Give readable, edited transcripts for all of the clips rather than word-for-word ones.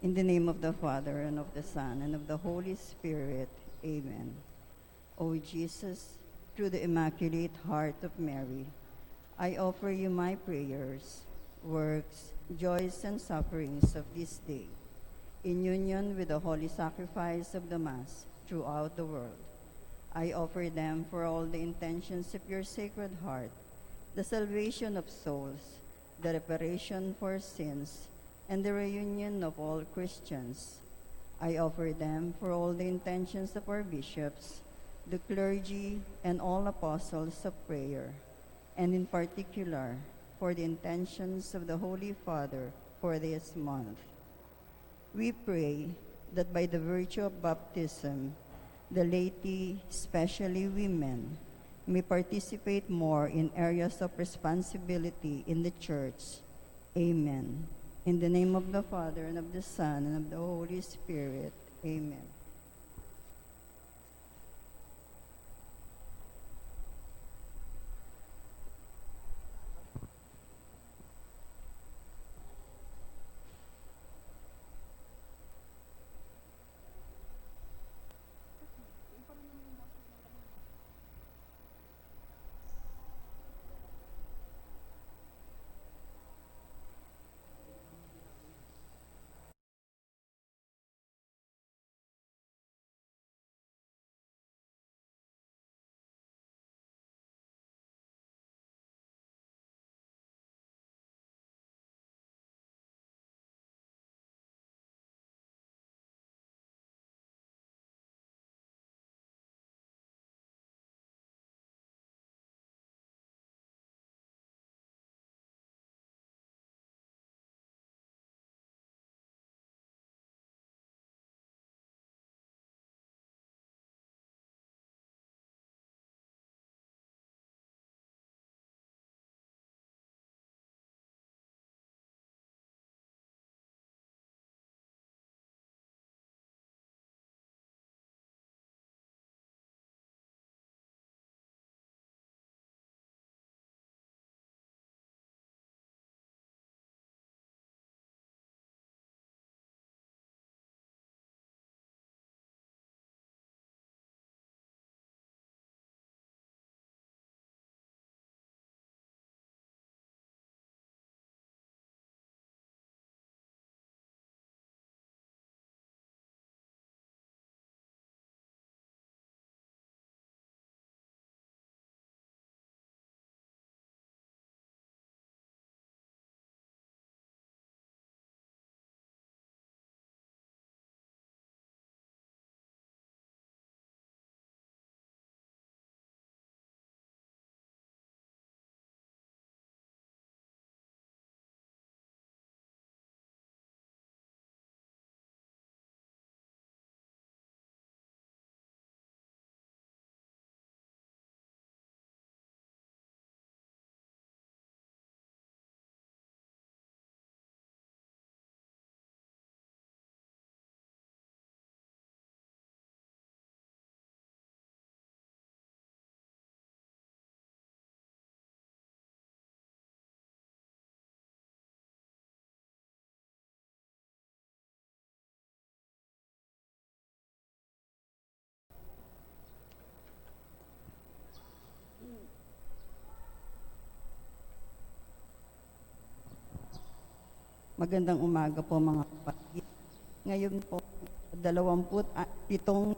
In the name of the Father, and of the Son, and of the Holy Spirit. Amen. O Jesus, through the Immaculate Heart of Mary, I offer you my prayers, works, joys, and sufferings of this day, in union with the holy sacrifice of the Mass throughout the world. I offer them for all the intentions of your Sacred Heart, the salvation of souls, the reparation for sins, and the reunion of all Christians. I offer them for all the intentions of our bishops, the clergy, and all apostles of prayer, and in particular for the intentions of the Holy Father for this month. We pray that by the virtue of baptism, the laity, especially women, may participate more in areas of responsibility in the Church. Amen. In the name of the Father, and of the Son, and of the Holy Spirit. Amen. Magandang umaga po mga kapatid. Ngayon po, 27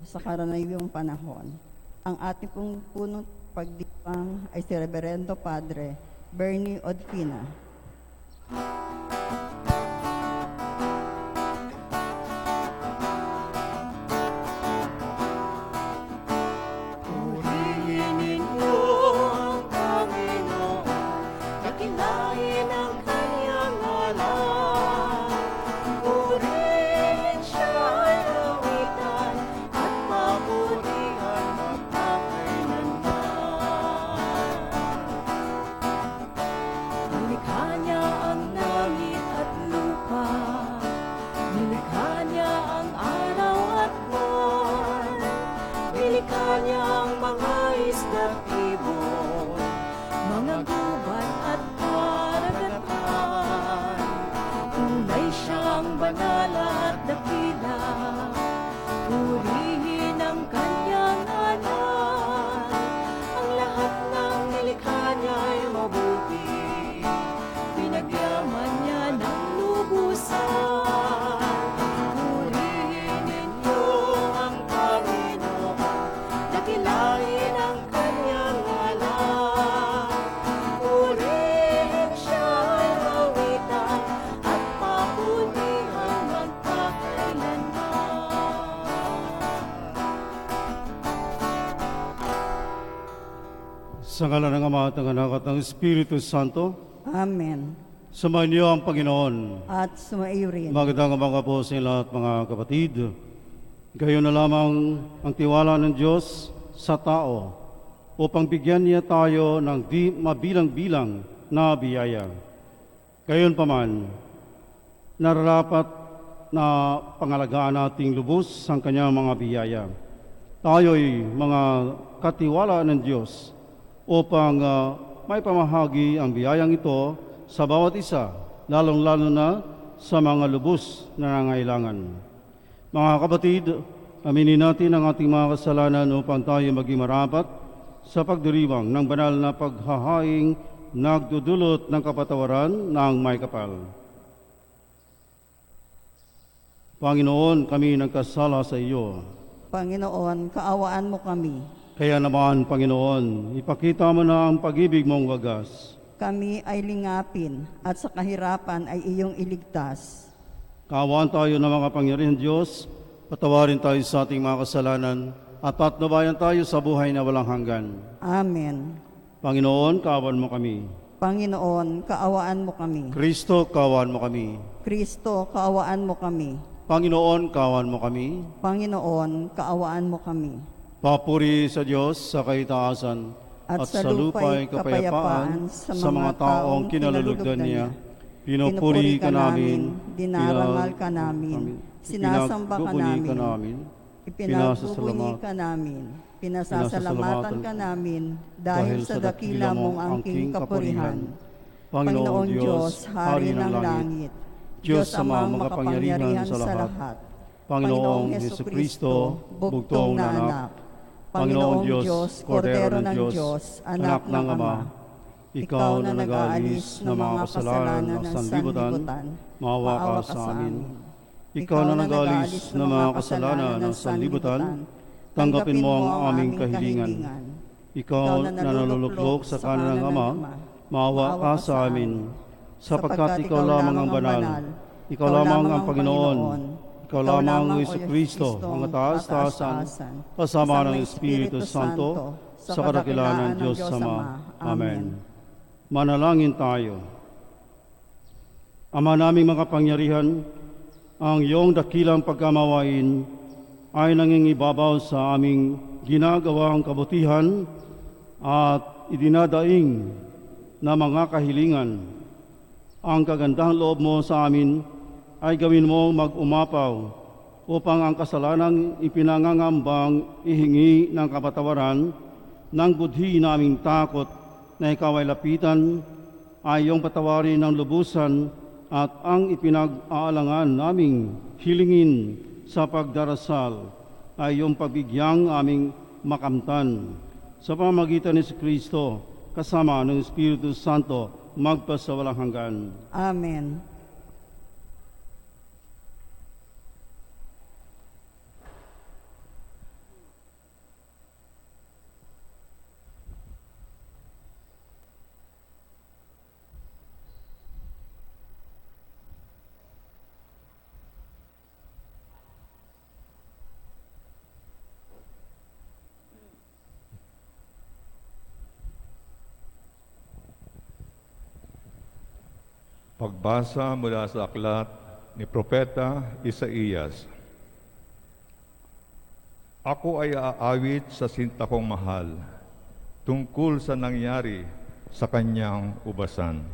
sa karaniwang panahon. Ang ating pong punong pagdipang ay si Reverendo Padre Bernie Odfina. Sa ngala ng Ama at ng Anak at ng Espiritu Santo, Amen. sumayin niyo ang Panginoon. At sumaiyo rin. Magandang umaga po sa lahat mga kapatid. Gayon na lamang ang tiwala ng Diyos sa tao upang bigyan niya tayo ng di mabilang-bilang na biyaya. Gayon pa man, nararapat na pangalagaan nating lubos ang kanyang mga biyaya. Tayo'y mga katiwala ng Diyos upang may pamahagi ang biyayang ito sa bawat isa, lalong-lalo na sa mga lubos na nangailangan. Mga kapatid, aminin natin ang ating mga kasalanan upang tayo maging marapat sa pagdiriwang ng banal na paghahaing nagdudulot ng kapatawaran ng may kapal. Panginoon, kami nagkasala sa iyo. Panginoon, kaawaan mo kami. Kaya naman, Panginoon, ipakita mo na ang pag-ibig mong wagas. Kami ay lingapin at sa kahirapan ay iyong iligtas. Kaawaan tayo ng mga pangyarihan Diyos, patawarin tayo sa ating mga kasalanan, at patnubayan tayo sa buhay na walang hanggan. Amen. Panginoon, kaawaan mo kami. Panginoon, kaawaan mo kami. Kristo, kaawaan mo kami. Kristo, kaawaan mo kami. Panginoon, kaawaan mo kami. Panginoon, kaawaan mo kami. Papuri sa Diyos sa kaitaasan at sa lupa'y kapayapaan sa mga taong kinalulugdan niya. Pinupuri ka namin, dinarangal ka namin, sinasamba ka namin, ipinagbubunyi ka namin, pinasasalamatan ka namin, dahil sa dakila mong angking kapurihan. Panginoong Diyos, Hari ng langit, Diyos amang makapangyarihan sa lahat, Panginoong Jesucristo, bugtong na anak, Panginoong Diyos, Kordero ng Diyos, Anak ng Ama, Ikaw na nag-aalis ng mga kasalanan ng sanlibutan, maawa ka sa amin. Ikaw na nag-aalis ng mga kasalanan ng sanlibutan, tanggapin mo ang aming kahilingan. Ikaw na naluluklok sa kanan ng Ama, maawa ka sa amin. Sapagkat Ikaw lamang ang banal, Ikaw lamang ang Panginoon, Ikaw lamang ang Jesucristo, ang kataas-taasan, kasama ng Espiritu Santo, sa kadakilaan ng Diyos Ama. Amen. Manalangin tayo. Ama naming makapangyarihan, ang iyong dakilang pagkamawain ay nangingibabaw sa aming ginagawang kabutihan at idinadaing na mga kahilingan. Ang kagandahang loob mo sa amin ay gawin mo mag-umapaw upang ang kasalanang ipinangangambang ihingi ng kapatawaran ng budhi naming takot na ikaw ay lapitan ay iyong patawarin ng lubusan at ang ipinag-aalangan naming hilingin sa pagdarasal ay iyong pabigyang aming makamtan. Sa pamamagitan ni Kristo kasama ng Espiritu Santo magpasawalang hanggan. Amen. Pagbasa mula sa aklat ni Propeta Isaías. Ako ay aawit sa sinta kong mahal, tungkol sa nangyari sa kanyang ubasan.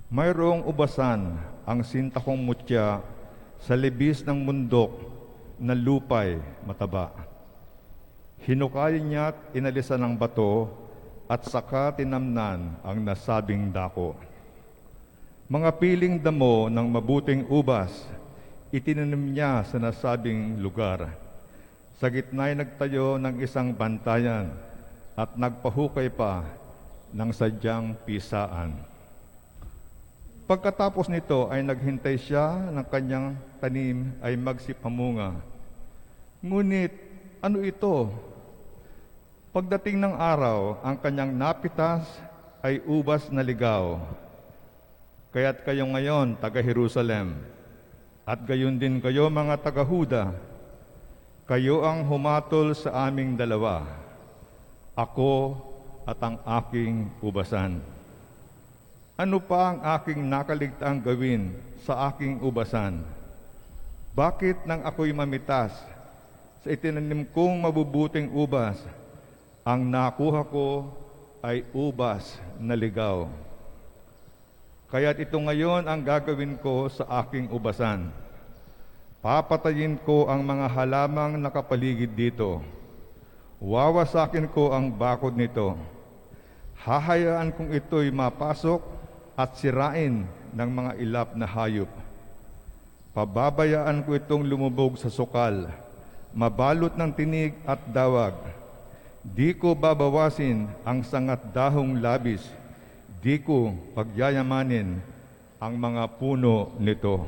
Mayroong ubasan ang sinta kong mutya sa libis ng mundok na lupay mataba. Hinukay niya't inalisan ng bato at saka tinamnan ang nasabing dako. Mga piling damo ng mabuting ubas, itinanim niya sa nasabing lugar. Sa gitna'y nagtayo ng isang bantayan at nagpahukay pa ng sadyang pisaan. Pagkatapos nito ay naghintay siya ng kanyang tanim ay magsipamunga. Ngunit ano ito? Pagdating ng araw, ang kanyang napitas ay ubas na ligaw. Kaya't kayo ngayon, taga-Jerusalem, at gayon din kayo mga taga-Huda, kayo ang humatol sa aming dalawa. Ako at ang aking ubasan. Ano pa ang aking nakaligtaang gawin sa aking ubasan? Bakit nang ako'y mamitas sa itinanim kong mabubuting ubas, ang nakuha ko ay ubas na ligaw? Kaya't ito ngayon ang gagawin ko sa aking ubasan. Papatayin ko ang mga halamang nakapaligid dito. Wawasakin ko ang bakod nito. Hahayaan kong ito'y mapasok at sirain ng mga ilap na hayop. Pababayaan ko itong lumubog sa sukal, mabalot ng tinig at dawag. Di ko babawasin ang sangat dahong labis. Di ko pagyayamanin ang mga puno nito.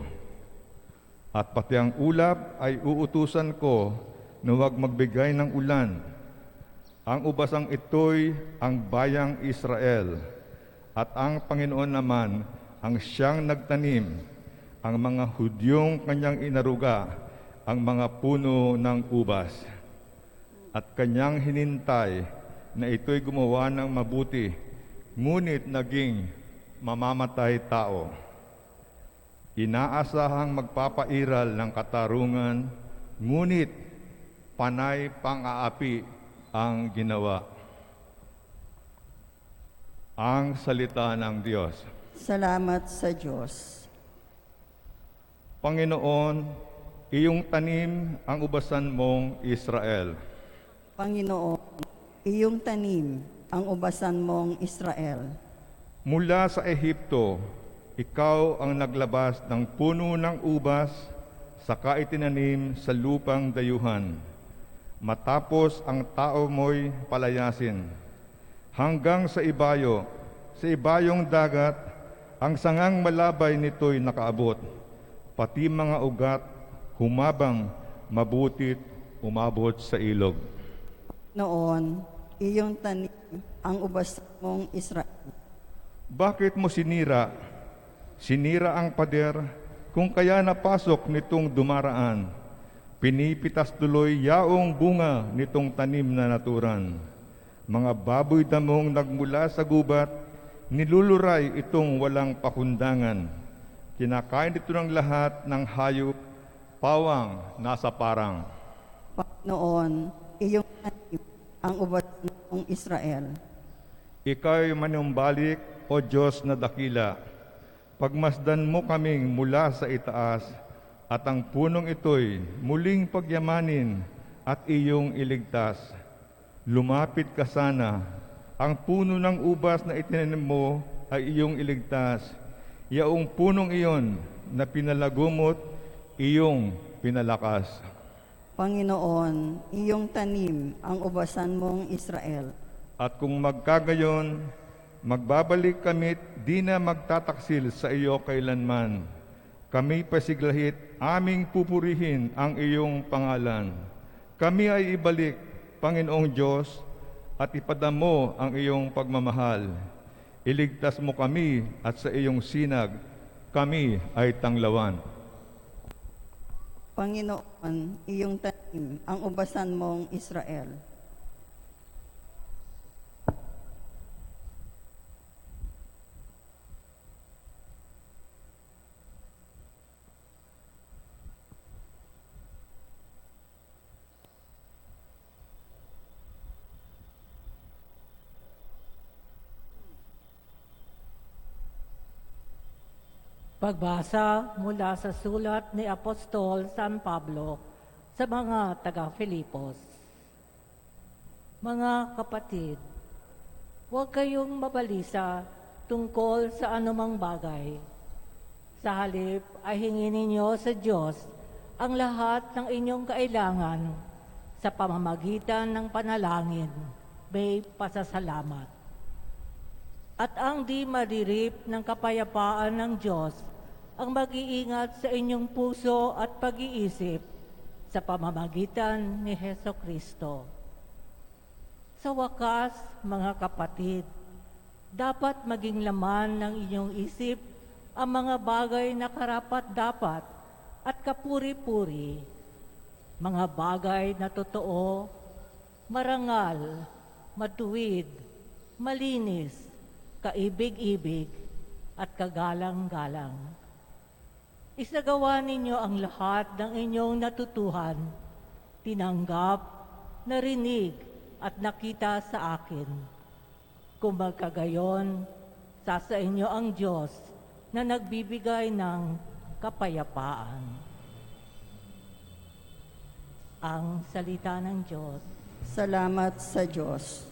At pati ang ulap ay uutusan ko na huwag magbigay ng ulan. Ang ubasang ito'y ang bayang Israel, at ang Panginoon naman ang siyang nagtanim, ang mga Hudyong kanyang inaruga, ang mga puno ng ubas. At kanyang hinintay na ito'y gumawa ng mabuti, ngunit naging mamamatay tao. Inaasahang magpapairal ng katarungan, ngunit panay pang-aapi ang ginawa. Ang salita ng Diyos. Salamat sa Diyos. Panginoon, iyong tanim ang ubasan mong Israel. Panginoon, iyong tanim ang ubasan mong Israel. Mula sa Ehipto, ikaw ang naglabas ng puno ng ubas saka itinanim sa lupang dayuhan. Matapos ang tao mo'y palayasin, hanggang sa ibayong dagat, ang sangang malabay nito'y nakaabot, pati mga ugat humabang mabutit umabot sa ilog. Noon, iyong tanim ang ubasan mong Israel. Bakit mo sinira? Sinira ang pader, kung kaya napasok nitong dumaraan. Pinipitas tuloy yaong bunga nitong tanim na naturan. Mga baboy damong nagmula sa gubat, niluluray itong walang pakundangan. Kinakain ito ng lahat ng hayop, pawang nasa parang. Panginoon, iyong tanim ang ubasan mong Israel. Ika'y manumbalik, O Diyos na dakila. Pagmasdan mo kaming mula sa itaas, at ang punong ito'y muling pagyamanin at iyong iligtas. Lumapit ka sana, ang puno ng ubas na itinanim mo ay iyong iligtas. Yaong punong iyon na pinalagumot, iyong pinalakas. Panginoon, iyong tanim ang ubasan mong Israel. At kung magkagayon, magbabalik kami't di na magtataksil sa iyo kailanman. Kami pasiglahit, aming pupurihin ang iyong pangalan. Kami ay ibalik, Panginoong Diyos, at ipadamo ang iyong pagmamahal. Iligtas mo kami at sa iyong sinag, kami ay tanglawan. Panginoon, iyong tanim ang ubasan mong Israel. Pagbasa mula sa sulat ni Apostol San Pablo sa mga taga-Filipos. Mga kapatid, huwag kayong mabalisa tungkol sa anumang bagay. Sa halip ay hingin ninyo sa Diyos ang lahat ng inyong kailangan sa pamamagitan ng panalangin, may pasasalamat. At ang di maririp ng kapayapaan ng Diyos ang mag-iingat sa inyong puso at pag-iisip sa pamamagitan ni Hesukristo. Sa wakas, mga kapatid, dapat maging laman ng inyong isip ang mga bagay na karapat-dapat at kapuri-puri, mga bagay na totoo, marangal, matuwid, malinis, kaibig-ibig, at kagalang-galang. Isagawa ninyo ang lahat ng inyong natutuhan, tinanggap, narinig, at nakita sa akin. Kung magkagayon, sa inyo ang Diyos na nagbibigay ng kapayapaan. Ang salita ng Diyos. Salamat sa Diyos.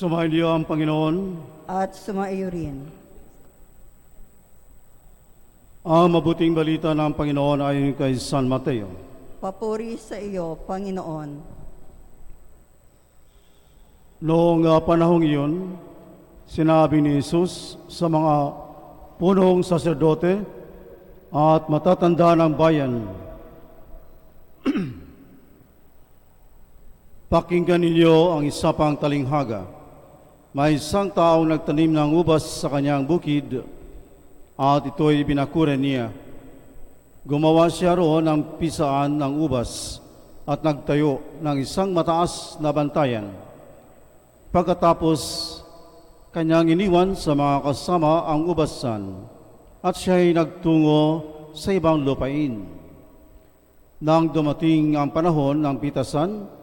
Sumainyo ang Panginoon. At sumaiyo rin. Ang mabuting balita ng Panginoon ayon kay San Mateo. Papuri sa iyo, Panginoon. Noong panahong iyon, sinabi ni Jesus sa mga punong saserdote at matatanda ng bayan, pakinggan ninyo ang isa pang talinghaga. May isang taong nagtanim ng ubas sa kanyang bukid at ito'y binakuran niya. Gumawa siya roon ng pisaan ng ubas at nagtayo ng isang mataas na bantayan. Pagkatapos, kanyang iniwan sa mga kasama ang ubasan at siya'y nagtungo sa ibang lupain. Nang dumating ang panahon ng pitasan,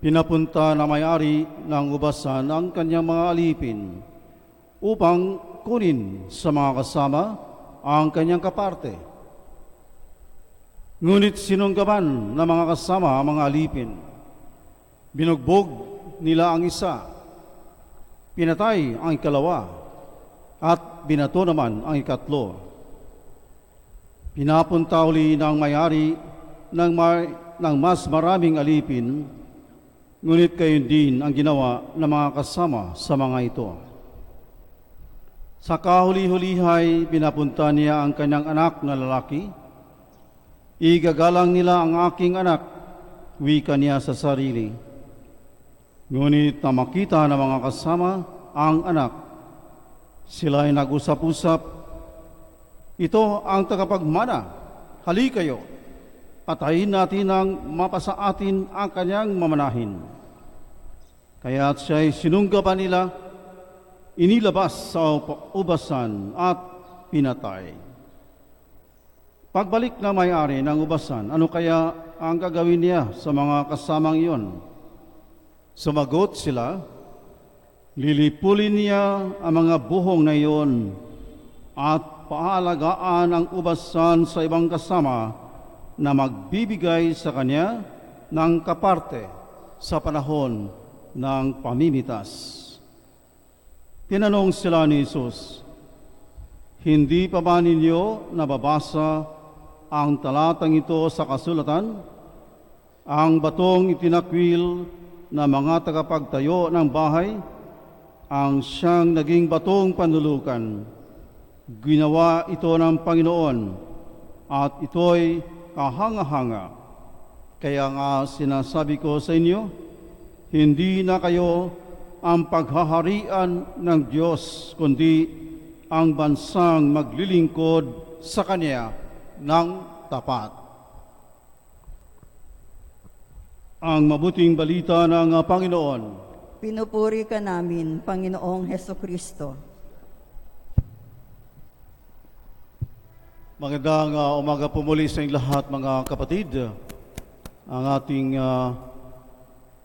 pinapunta na may-ari ng ubasan ang kanyang mga alipin upang kunin sa mga kasama ang kanyang kaparte. Ngunit sinunggaban ng mga kasama ang mga alipin. Binugbog nila ang isa, pinatay ang ikalawa, at binato naman ang ikatlo. Pinapunta uli ng may-ari ng mas maraming alipin, ngunit gayon din ang ginawa ng mga kasama sa mga ito. Sa kahuli-hulihay, pinapunta niya ang kanyang anak na lalaki. Igagalang nila ang aking anak, wika niya sa sarili. Ngunit na makita ng mga kasama ang anak, sila ay nag-usap-usap, ito ang tagapagmana, hali kayo, patayin natin ang mapasa atin ang kanyang mamanahin. Kaya't siya'y sinunggaban nila, inilabas sa ubasan at pinatay. Pagbalik na may-ari ng ubasan, ano kaya ang gagawin niya sa mga kasamang iyon? Sumagot sila, lilipulin niya ang mga buhong na iyon at paalagaan ang ubasan sa ibang kasama na magbibigay sa kanya ng kaparte sa panahon ng pamimitas. Tinanong sila ni Jesus, hindi pa ba ninyo nababasa ang talatang ito sa kasulatan? Ang batong itinakwil na mga tagapagtayo ng bahay, ang siyang naging batong panlulukan. Ginawa ito ng Panginoon at ito'y kahanga-hanga. Kaya nga sinasabi ko sa inyo, hindi na kayo ang paghaharian ng Diyos, kundi ang bansang maglilingkod sa Kanya ng tapat. Ang mabuting balita ng Panginoon. Pinupuri ka namin, Panginoong Hesukristo. Magandang umaga po muli sa inyong lahat mga kapatid. Ang ating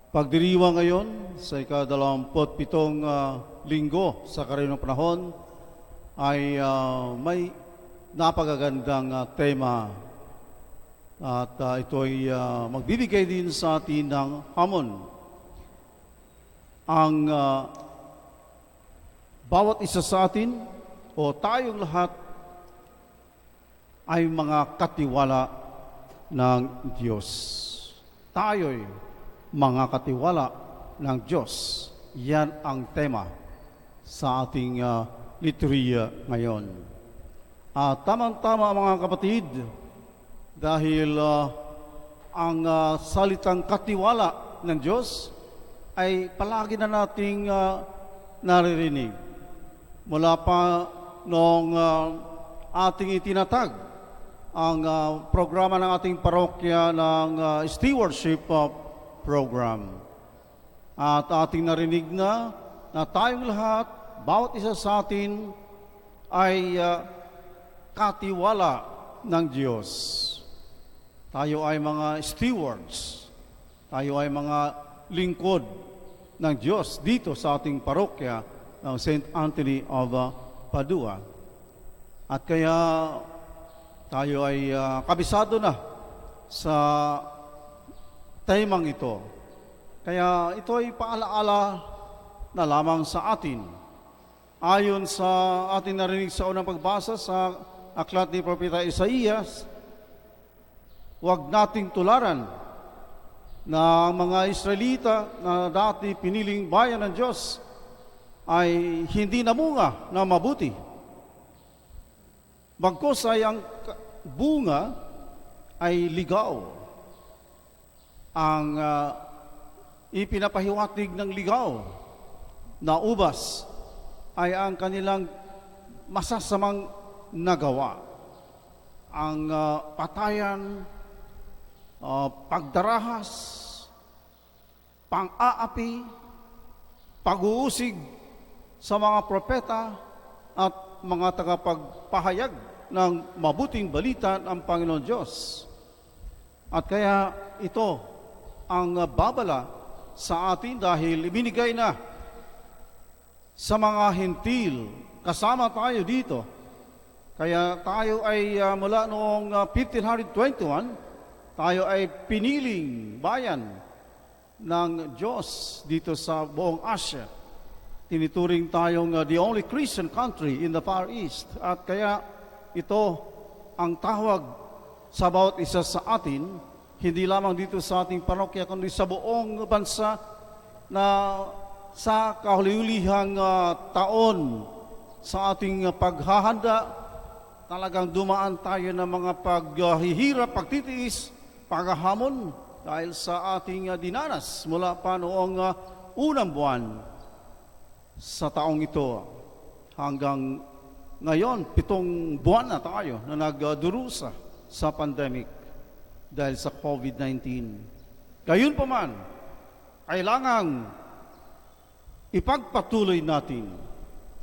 pagdiriwang ngayon sa ika-27 linggo sa karaniwang panahon ay may napakagandang tema at ito ay magbibigay din sa atin ng hamon. Ang bawat isa sa atin o tayong lahat ay mga katiwala ng Diyos. Tayo'y mga katiwala ng Diyos. Yan ang tema sa ating liturhiya ngayon. Tamang-tama mga kapatid, dahil ang salitang katiwala ng Diyos ay palagi na nating naririnig. Mula pa noong ating itinatag ang programa ng ating parokya ng stewardship program. At ating narinig na tayong lahat, bawat isa sa atin ay katiwala ng Diyos. Tayo ay mga stewards. Tayo ay mga lingkod ng Diyos dito sa ating parokya ng St. Anthony of Padua. At kaya tayo ay kabisado na sa temang ito. Kaya ito ay paalaala na lamang sa atin. Ayon sa ating narinig sa unang pagbasa sa aklat ni Propeta Isaías, huwag nating tularan na mga Israelita na dati piniling bayan ng Diyos ay hindi namunga na mabuti. Bagkus ay ang bunga ay ligaw. Ang ipinapahiwatig ng ligaw na ubas ay ang kanilang masasamang nagawa. Ang patayan, pagdarahas, pang-aapi, pag-uusig sa mga propeta at mga tagapagpahayag ng mabuting balita ng Panginoon Diyos. At kaya ito ang babala sa atin dahil ibinigay na sa mga hentil. Kasama tayo dito. Kaya tayo ay mula noong 1521, tayo ay piniling bayan ng Diyos dito sa buong Asia. Tinituring tayong the only Christian country in the Far East. At kaya ito ang tawag sa bawat isa sa atin, hindi lamang dito sa ating parokya, kundi sa buong bansa na sa kahuli-hulihang taon sa ating paghahanda, talagang dumaan tayo ng mga paghihirap, pagtitiis, paghahamon dahil sa ating dinanas mula pa noong unang buwan sa taong ito hanggang ngayon, 7 buwan na tayo na nagdurusa sa pandemic dahil sa COVID-19. Gayunpaman, kailangang ipagpatuloy natin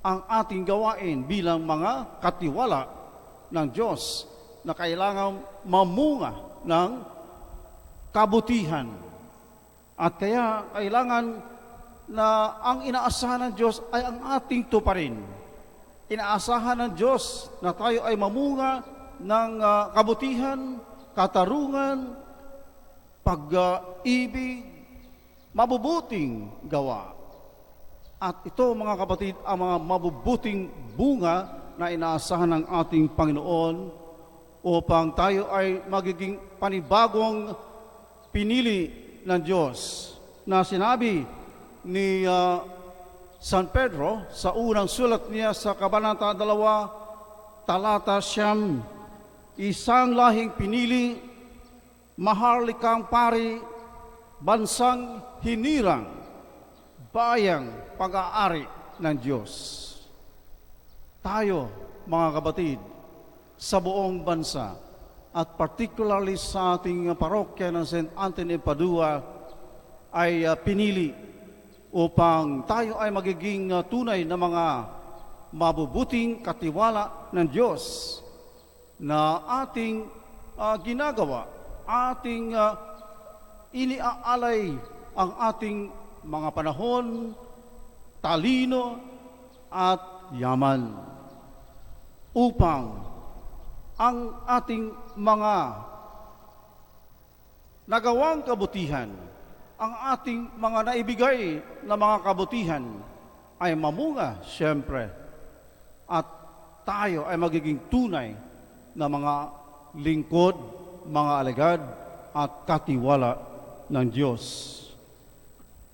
ang ating gawain bilang mga katiwala ng Diyos na kailangang mamunga ng kabutihan. At kaya kailangan na ang inaasahan ng Diyos ay ang ating tuparin. Inaasahan ng Diyos na tayo ay mamunga ng kabutihan, katarungan, pag-ibig, mabubuting gawa. At ito mga kapatid, ang mga mabubuting bunga na inaasahan ng ating Panginoon upang tayo ay magiging panibagong pinili ng Diyos na sinabi ni San Pedro sa unang sulat niya sa Kabanata 2, talata 9, isang lahing pinili, maharlikang pari, bansang hinirang, bayang pag-aari ng Diyos. Tayo, mga kapatid, sa buong bansa, at particularly sa ating parokya ng St. Anthony Padua, ay pinili upang tayo ay magiging tunay na mga mabubuting katiwala ng Diyos na ating ginagawa, ating iniaalay ang ating mga panahon, talino at yaman upang ang ating mga nagawang kabutihan, ang ating mga naibigay na mga kabutihan ay mamunga siyempre at tayo ay magiging tunay na mga lingkod, mga alagad at katiwala ng Diyos.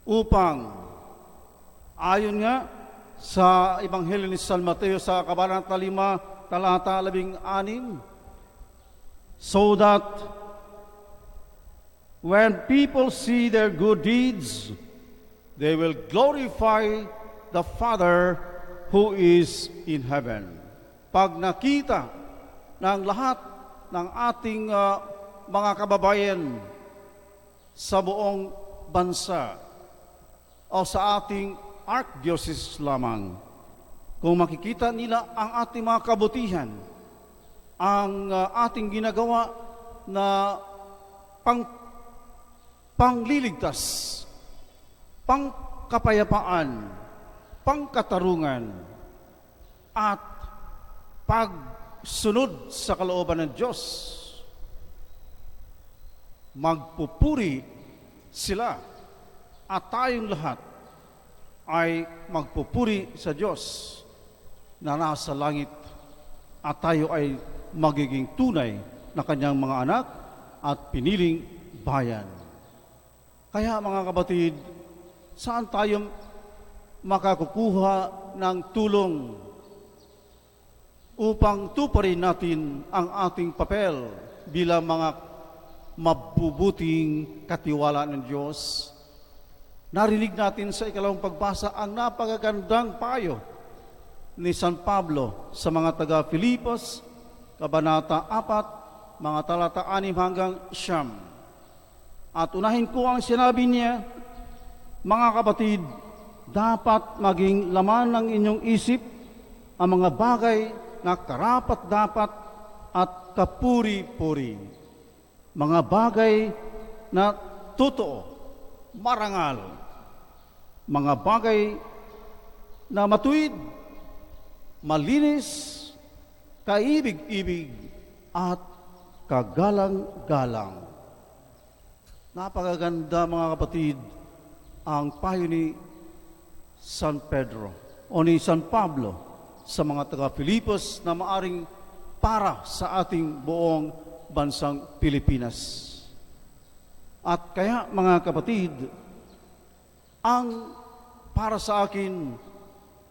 Upang ayon nga sa Ebanghelyo ni San Mateo sa Kabanata 5, talata 16, so that when people see their good deeds, they will glorify the Father who is in heaven. Pag nakita ng lahat ng ating mga kababayan sa buong bansa o sa ating Archdiocese lamang, kung makikita nila ang ating mga kabutihan, ang ating ginagawa na pangliligtas, pangkapayapaan, pangkatarungan, at pagsunod sa kalooban ng Diyos, magpupuri sila at tayong lahat ay magpupuri sa Diyos na nasa langit at tayo ay magiging tunay na kanyang mga anak at piniling bayan. Kaya mga kapatid, saan tayo makakukuha ng tulong upang tuparin natin ang ating papel bilang mga mabubuting katiwala ng Diyos? Narinig natin sa ikalawang pagbasa ang napakagandang payo ni San Pablo sa mga taga-Filipos, Kabanata 4, mga talata 6 hanggang 9. At unahin ko ang sinabi niya, mga kapatid, dapat maging laman ng inyong isip ang mga bagay na karapat-dapat at kapuri-puri. Mga bagay na totoo, marangal, mga bagay na matuwid, malinis, kaibig-ibig, at kagalang-galang. Napakaganda mga kapatid ang payo ni San Pedro o ni San Pablo sa mga taga-Filipos na maaring para sa ating buong bansang Pilipinas. At kaya mga kapatid, ang para sa akin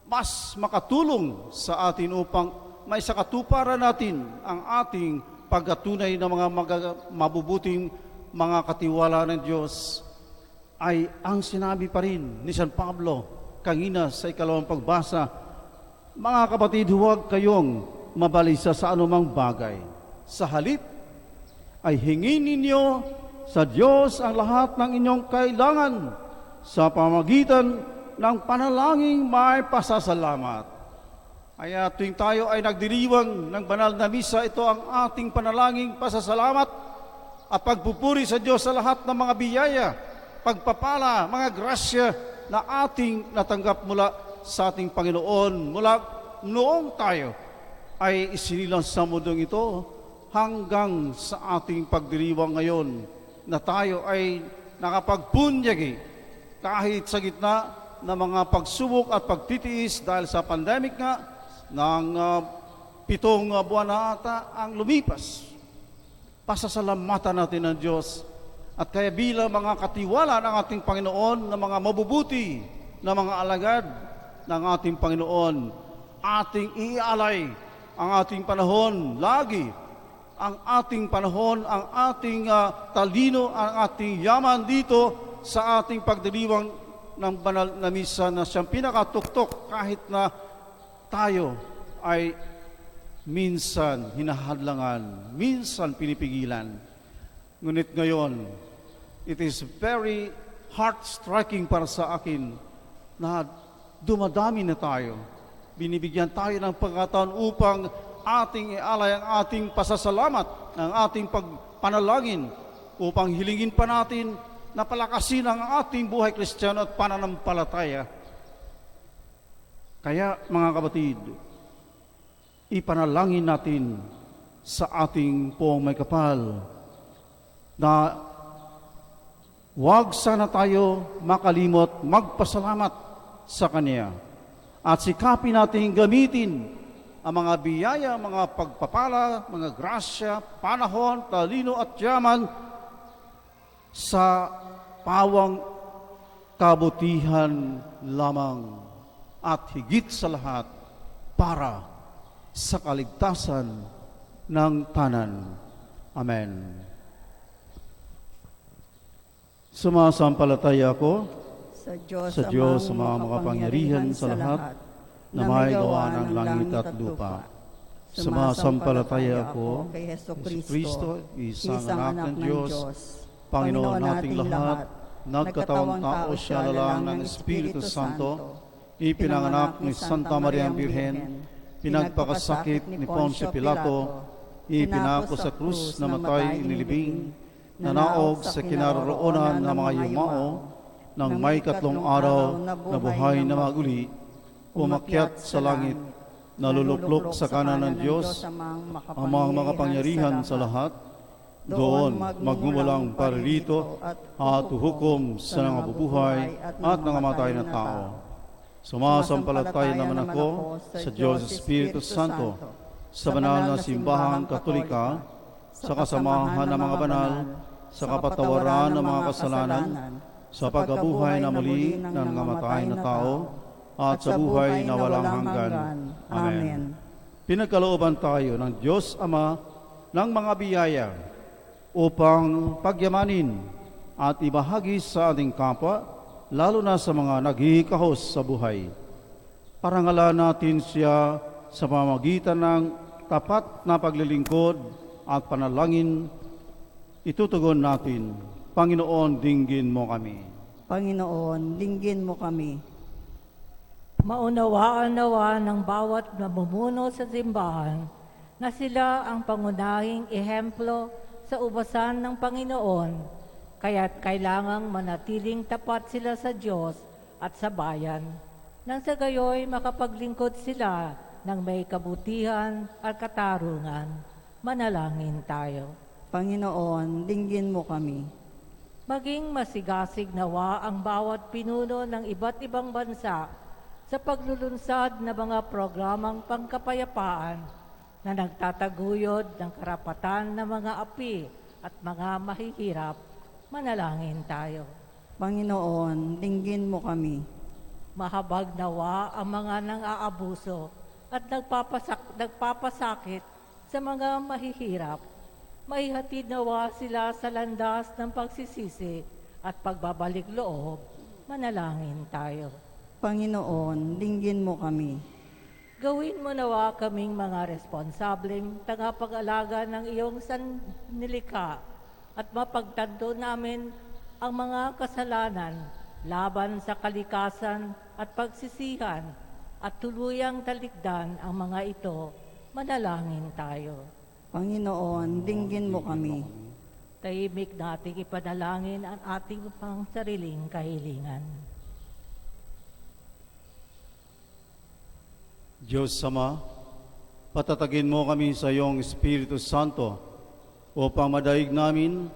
mas makatulong sa atin upang may sakatuparan natin ang ating pagkatunay na mga mabubuting mga katiwala ng Diyos ay ang sinabi pa rin ni San Pablo kanina sa ikalawang pagbasa, mga kapatid, huwag kayong mabalisa sa anumang bagay. Sa halip ay hingin ninyo sa Diyos ang lahat ng inyong kailangan sa pamagitan ng panalangin may pasasalamat. Kaya tuwing tayo ay nagdiriwang ng banal na misa, ito ang ating panalangin pasasalamat at pagpupuri sa Diyos sa lahat ng mga biyaya, pagpapala, mga grasya na ating natanggap mula sa ating Panginoon mula noong tayo ay isinilang sa mundong ito hanggang sa ating pagdiriwang ngayon na tayo ay nakapagpunyagi kahit sa gitna ng mga pagsubok at pagtitiis dahil sa pandemic nga ng 7 buwan na ata ang lumipas. Pasasalamatan natin ng Diyos at kaya bilang mga katiwala ng ating Panginoon na mga mabubuti na mga alagad ng ating Panginoon, ating ialay ang ating panahon lagi, ang ating panahon, ang ating talino, ang ating yaman dito sa ating pagdiriwang ng banal na misa na siyang pinakatuktok kahit na tayo ay minsan hinahadlangan, minsan pinipigilan. Ngunit ngayon, it is very heart-striking para sa akin na dumadami na tayo. Binibigyan tayo ng pagkataon upang ating ialay ang ating pasasalamat, ang ating pagpanalangin upang hilingin pa natin na palakasin ang ating buhay Kristiyano at pananampalataya. Kaya mga kapatid, ipanalangin natin sa ating Poong May Kapal na huwag sana tayo makalimot magpasalamat sa Kanya at sikapin natin gamitin ang mga biyaya, mga pagpapala, mga grasya, panahon, talino at yaman sa pawang kabutihan lamang at higit sa lahat para sa kaligtasan ng tanan. Amen. Sumasampalataya ako sa Diyos, sa mga makapangyarihan sa lahat, na may gawa ng langit at lupa. Sumasampalataya ako kay Hesus Kristo, isang anak ng Diyos, Panginoon nating lahat, nagkatawang tao siya na lang ng Espiritu Santo, ipinanganak ni Santa Maria ang Birhen, pinagpakasakit ni Poncio Pilato, ipinako sa krus, namatay, inilibing, nanaog sa kinaroroonan ng mga yumao, nang may 3 araw na buhay na maguli, umakyat sa langit, naluluklok sa kanan ng Diyos, ang mga makapangyarihan sa lahat, doon magmumulang paririto at huhukom sa nangabubuhay at nangamatay na tao. Sumasampalataya naman ako sa Diyos Espiritu Santo, sa banal na simbahang Katolika, sa kasamahan ng mga banal, sa kapatawaran ng mga kasalanan, sa pagkabuhay na muli ng nangamatay na tao, at sa buhay na walang hanggan. Amen. Pinagkalooban tayo ng Diyos Ama ng mga biyaya upang pagyamanin at ibahagi sa ating kapwa, lalo na sa mga naghihikahos sa buhay. Parangalan natin siya sa pamamagitan ng tapat na paglilingkod at panalangin. Itutugon natin, Panginoon, dinggin mo kami. Panginoon, dinggin mo kami. Maunawaan nawa ng bawat namumuno sa simbahan na sila ang pangunahing ehemplo sa ubasan ng Panginoon, kaya't kailangang manatiling tapat sila sa Diyos at sa bayan, nang sa gayoy makapaglingkod sila ng may kabutihan at katarungan. Manalangin tayo. Panginoon, dinggin mo kami. Maging masigasig nawa ang bawat pinuno ng iba't ibang bansa sa paglulunsad ng mga programang pangkapayapaan na nagtataguyod ng karapatan ng mga api at mga mahihirap. Manalangin tayo. Panginoon, dinggin mo kami. Mahabag nawa ang mga nang-aabuso at nagpapasakit sa mga mahihirap. Maihatid nawa sila sa landas ng pagsisisi at pagbabalik loob. Manalangin tayo. Panginoon, dinggin mo kami. Gawin mo nawa kaming mga responsableng tagapag-alaga ng iyong sanlilika at mapagtanto namin ang mga kasalanan laban sa kalikasan at pagsisihan at tuluyang talikdan ang mga ito. Manalangin tayo. Panginoon, dinggin mo kami. Tahimik nating ipanalangin ang ating pang sariling kahilingan. Diyos Ama, patatagin mo kami sa iyong Espiritu Santo upang madaig namin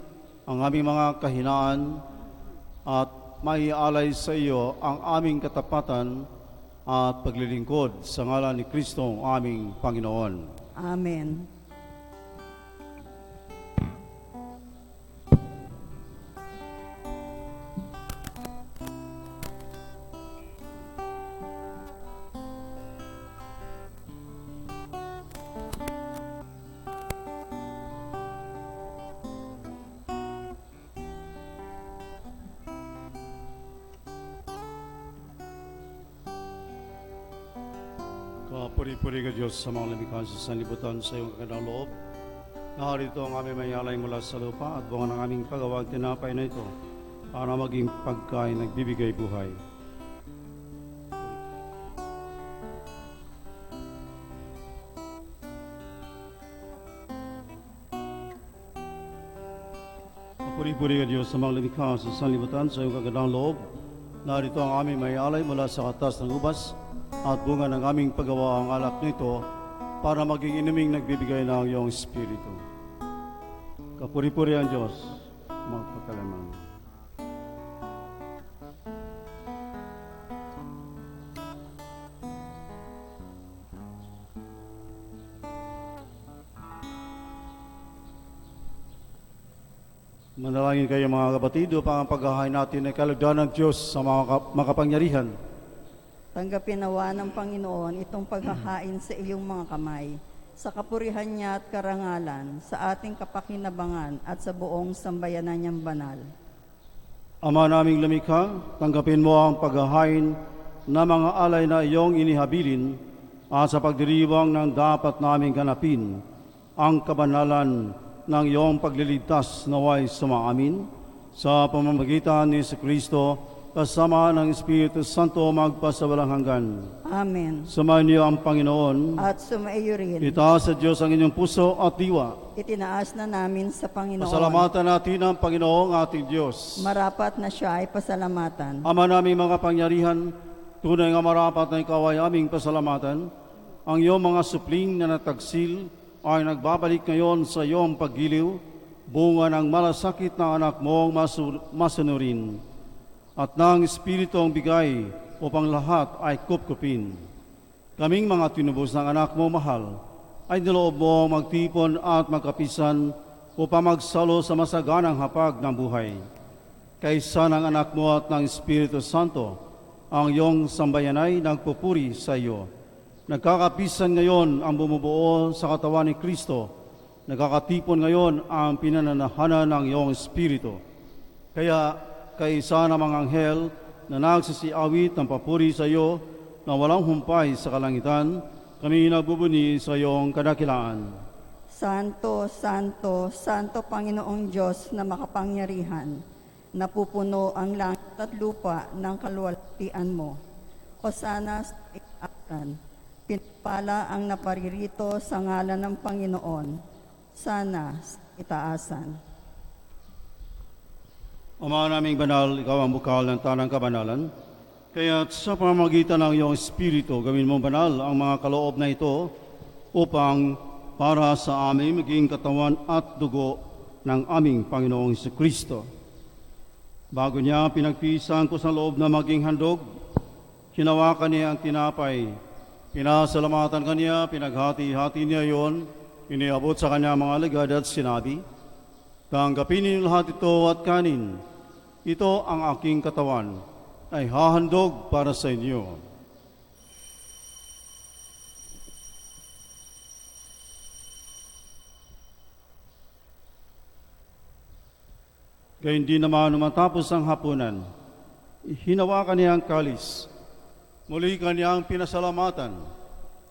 ang aming mga kahinaan at maialay sa iyo ang aming katapatan at paglilingkod sa ngalan ni Kristo aming Panginoon. Amen. Kapuri-puri ka Diyos sa mga lumikha sa sanlibutan sa iyong kakandang loob. Narito ang aming mayalay mula sa lupa at bunga ng aming kagawang tinapay na ito para maging pagkain nagbibigay buhay. Puri-puri ka Diyos sa mga lumikha sa sanlibutan sa iyong kagandang loob. Narito ang aming may alay mula sa katas ng ubas at bunga ng aming paggawa ang alak nito para maging inuming nagbibigay ng iyong Espiritu. Kapuri-puri ang Diyos, magpakalaman. Manalangin kayo mga kapatid upang ang paghahain natin ay kalugdan ng Diyos sa mga makapangyarihan. Tanggapin nawa ng Panginoon itong paghahain sa iyong mga kamay, sa kapurihan niya at karangalan, sa ating kapakinabangan at sa buong sambayanan niyang banal. Ama naming lumikha, tanggapin mo ang paghahain na mga alay na iyong inihabilin at sa pagdiriwang ng dapat naming ganapin ang kabanalan ng iyong pagliligtas naway sumaamin sa pamamagitan ni Kristo kasama ng Espiritu Santo magpasawalang hanggan. Amen. Sumayin niyo ang Panginoon. At sumaiyo rin. Itaas sa Diyos ang inyong puso at diwa. Itinaas na namin sa Panginoon. Pasalamatan natin ang Panginoong ating Diyos. Marapat na siya ay pasalamatan. Ama naming mga pangyarihan, tunay nga marapat na ikaw ay aming pasalamatan. Ang iyong mga supling na natagsil ay nagbabalik ngayon sa iyong paggiliw, bunga ng malasakit na anak mong masunurin, at ng Espiritu ang bigay upang lahat ay kupkupin. Kaming mga tinubos ng anak mo mahal, ay niloob mo magtipon at magkapisan upang magsalo sa masaganang hapag ng buhay. Kaysa ng anak mo at ng Espiritu Santo, ang iyong sambayan ay nagpupuri sa iyo. Nagkakapisan ngayon ang bumubuo sa katawan ni Kristo. Nagkakatipon ngayon ang pinananahanan ng iyong Espiritu. Kaya kaisa ng mga anghel na nagsisiawit ng papuri sa iyo na walang humpay sa kalangitan, kami nagbubuni sa iyong kadakilaan. Santo, Santo, Santo Panginoong Diyos na makapangyarihan, napupuno ang langit at lupa ng kaluwalhatian mo. Hosana sa itaasan. Pinapala ang naparirito sa ngalan ng Panginoon, sana sa itaasan. Ama naming banal, ikaw ang bukal ng tanang kabanalan. Kaya sa pamamagitan ng iyong Espiritu, gawin mo banal ang mga kaloob na ito upang para sa amin maging katawan at dugo ng aming Panginoong Jesucristo. Bago niya pinagpisan ko sa loob na maging handog, hinawakan niya ang tinapay. Pinasalamatan kanya, pinaghati-hati niya yon, iniabot sa kanya mga alagad at sinabi, tanggapin ninyo lahat ito at kanin. Ito ang aking katawan, ay hahandog para sa inyo. Gayun din naman matapos ang hapunan, hinawakan niya ang kalis. Muli kanyang pinasalamatan.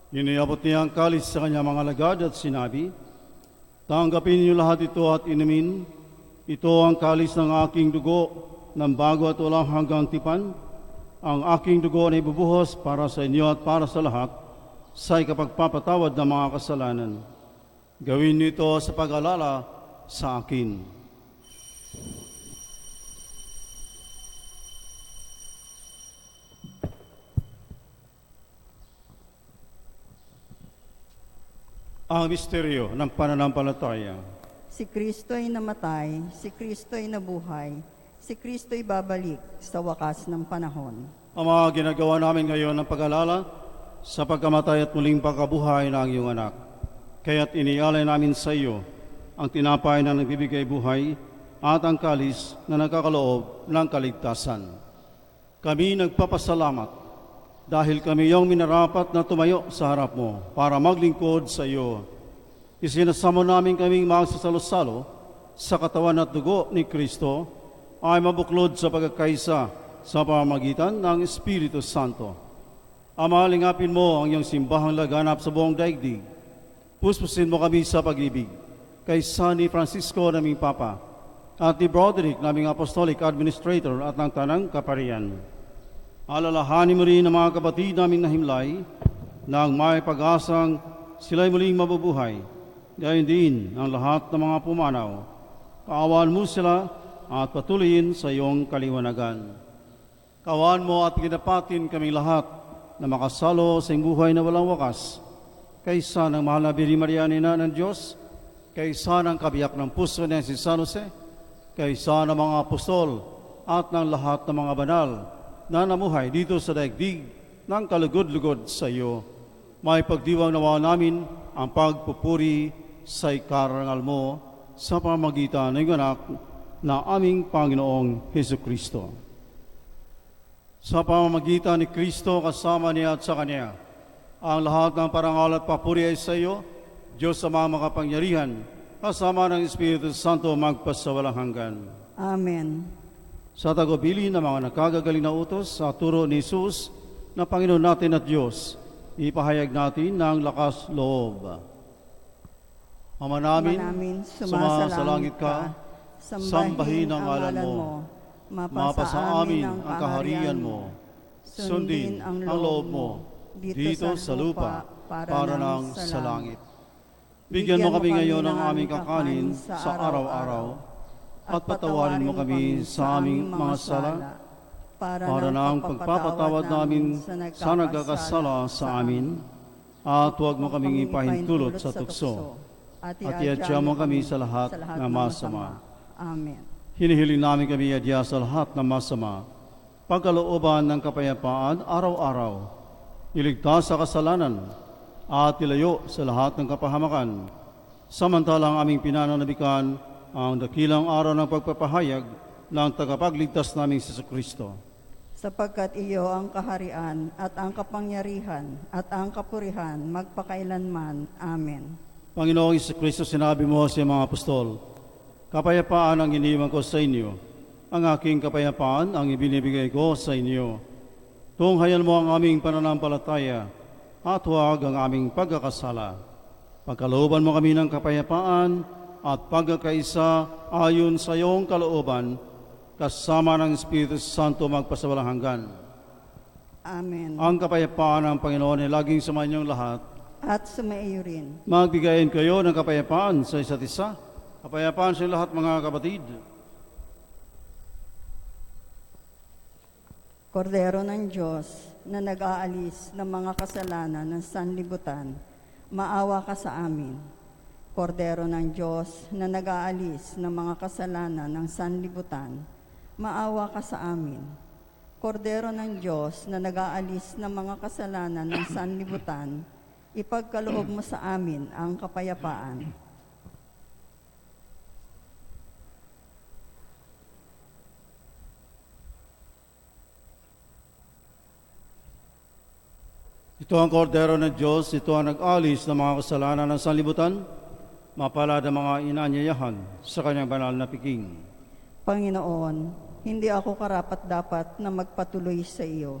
Iniabot niya ang kalis sa kanyang mga alagad at sinabi, tanggapin niyo lahat ito at inumin. Ito ang kalis ng aking dugo ng bago at walang hanggang tipan. Ang aking dugo na ibubuhos para sa inyo at para sa lahat sa ikapagpapatawad ng mga kasalanan. Gawin niyo ito sa pag-alala sa akin. Ang misteryo ng pananampalataya. Si Kristo'y namatay, si Kristo'y nabuhay, si Kristo'y babalik sa wakas ng panahon. Ang mga ginagawa namin ngayon ng pag-alala sa pagkamatay at muling pagkabuhay ng iyong anak. Kaya't inialay namin sa iyo ang tinapay na nagbibigay buhay at ang kalis na nagkakaloob ng kaligtasan. Kami nagpapasalamat dahil kami iyong minarapat na tumayo sa harap mo para maglingkod sa iyo. Isinasamo namin kaming magsasalo-salo sa katawan at dugo ni Kristo ay mabuklod sa pagkakaisa sa pamamagitan ng Espiritu Santo. Ama, lingapin mo ang iyong simbahang laganap sa buong daigdig. Puspusin mo kami sa pag-ibig. Kaysa ni Francisco naming Papa at ni Broderick naming Apostolic Administrator at ng Tanang Kaparian. Alalahanin mo rin ang mga kapatid naming nahimlay nang may pag-asang sila'y muling mabubuhay. Gayon din ang lahat ng mga pumanaw. Kaawaan mo sila at patuloyin sa iyong kaliwanagan. Kawan mo at ginapatin kaming lahat na makasalo sa iyong buhay na walang wakas, kaysa ng mahal na Birhen Maria, Ina ng Diyos, kaysa ng kabiyak ng puso ni si San Jose, kaysa ng mga apostol at ng lahat ng mga banal na namuhay dito sa daigdig ng kalugod-lugod sa iyo. May pagdiwang nawa namin ang pagpupuri sa ikarangal mo sa pamamagitan ng anak na aming Panginoong Hesukristo. Sa pamamagitan ni Kristo kasama niya at sa Kanya, ang lahat ng parangal at papuri ay sa iyo, Diyos sa mga makapangyarihan, kasama ng Espiritu Santo magpasawalang hanggan. Amen. Sa tagubili ng mga nakagagaling na utos sa turo ni Jesus na Panginoon natin at Diyos, ipahayag natin ng lakas loob. Ama namin, sumasalangit ka, sambahin ang ngalan mo, mapasa amin ang kaharian mo, sundin ang loob mo, dito sa lupa para nang sa langit. Bigyan mo kami ngayon ng aming kakanin sa araw-araw, at patawarin mo kami sa aming mga sala, para nang pagpapatawad namin sa nagkakasala sa amin, at huwag mo kaming ipahintulot sa tukso, at iadya mo kami sa lahat ng masama. Amen. Hinihiling namin kami iadya sa lahat ng masama, pagkalooban ng kapayapaan araw-araw, iligtas sa kasalanan, at ilayo sa lahat ng kapahamakan, samantalang aming pinananabikan ang dakilang araw ng pagpapahayag ng tagapagligtas naming si Kristo. Sapagkat iyo ang kaharian at ang kapangyarihan at ang kapurihan magpakailanman. Amen. Panginoong Kristo, sinabi mo sa mga apostol, kapayapaan ang iniwan ko sa inyo, ang aking kapayapaan ang ibinibigay ko sa inyo. Tunghayan mo ang aming pananampalataya at huwag ang aming pagkakasala. Pagkalooban mo kami ng kapayapaan at pagkakaisa ayon sa iyong kalooban, kasama ng Espiritu Santo magpasawalang hanggan. Amen. Ang kapayapaan ng Panginoon ay laging sumayin lahat. At sumaiyo rin. Magbigayin kayo ng kapayapaan sa isa't isa. Kapayapaan sa lahat, mga kapatid. Kordero ng Diyos na nag-aalis ng mga kasalanan ng sanlibutan, maawa ka sa amin. Kordero ng Diyos na nag-aalis ng mga kasalanan ng sanlibutan, maawa ka sa amin. Kordero ng Diyos na nag-aalis ng mga kasalanan ng sanlibutan, ipagkaloob mo sa amin ang kapayapaan. Ito ang kordero ng Diyos, ito ang nag-alis ng mga kasalanan ng sanlibutan, mapalad ang mga inanyayahan sa kanyang banal na piking. Panginoon, hindi ako karapat-dapat na magpatuloy sa iyo,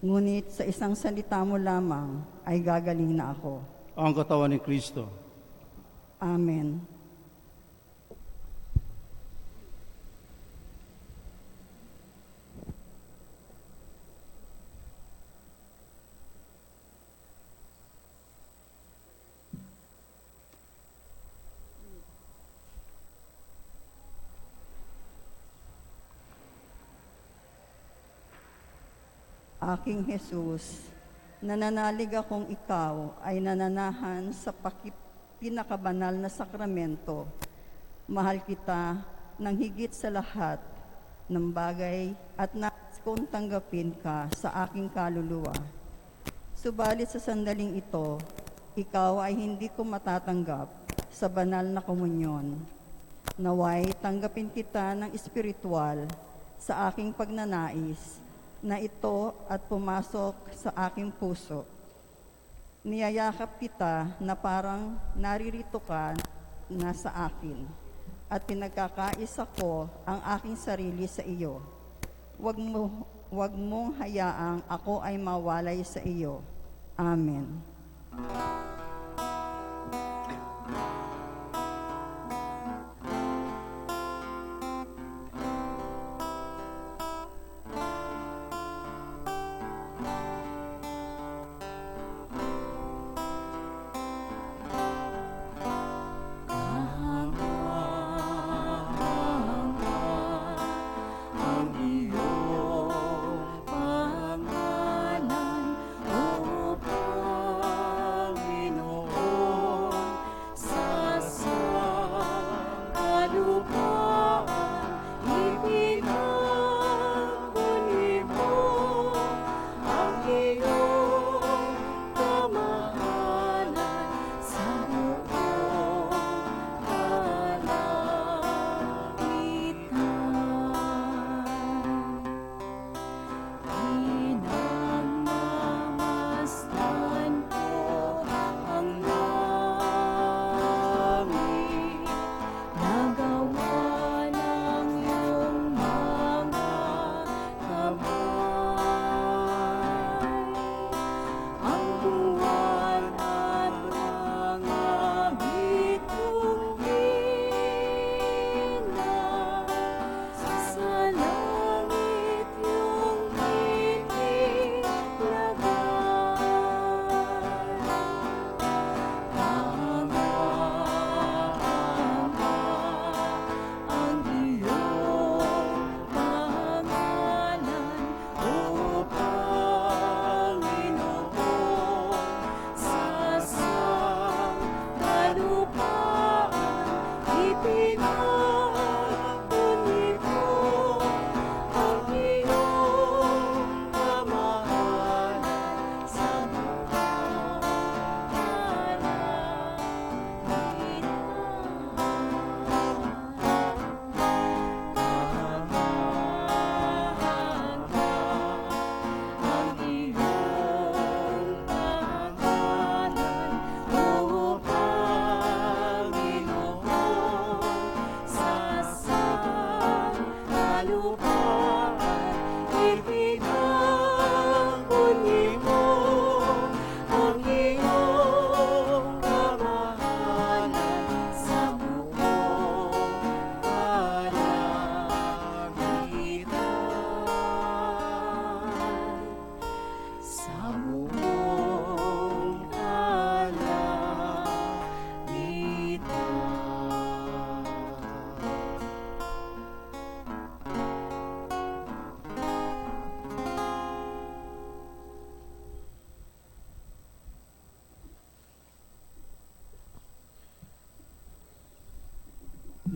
ngunit sa isang salita mo lamang ay gagaling na ako. Ang katawan ni Kristo. Amen. Aking Jesus, nananalig akong ikaw ay nananahan sa pinakabanal na sakramento. Mahal kita ng higit sa lahat ng bagay at nais kong tanggapin ka sa aking kaluluwa. Subalit sa sandaling ito, ikaw ay hindi ko matatanggap sa banal na komunyon. Naway tanggapin kita ng espiritual sa aking pagnanais na ito at pumasok sa aking puso. Niyayakap kita na parang naririto ka na sa akin at pinagkakaisa ko ang aking sarili sa iyo. Huwag mong hayaang ako ay mawalay sa iyo. Amen.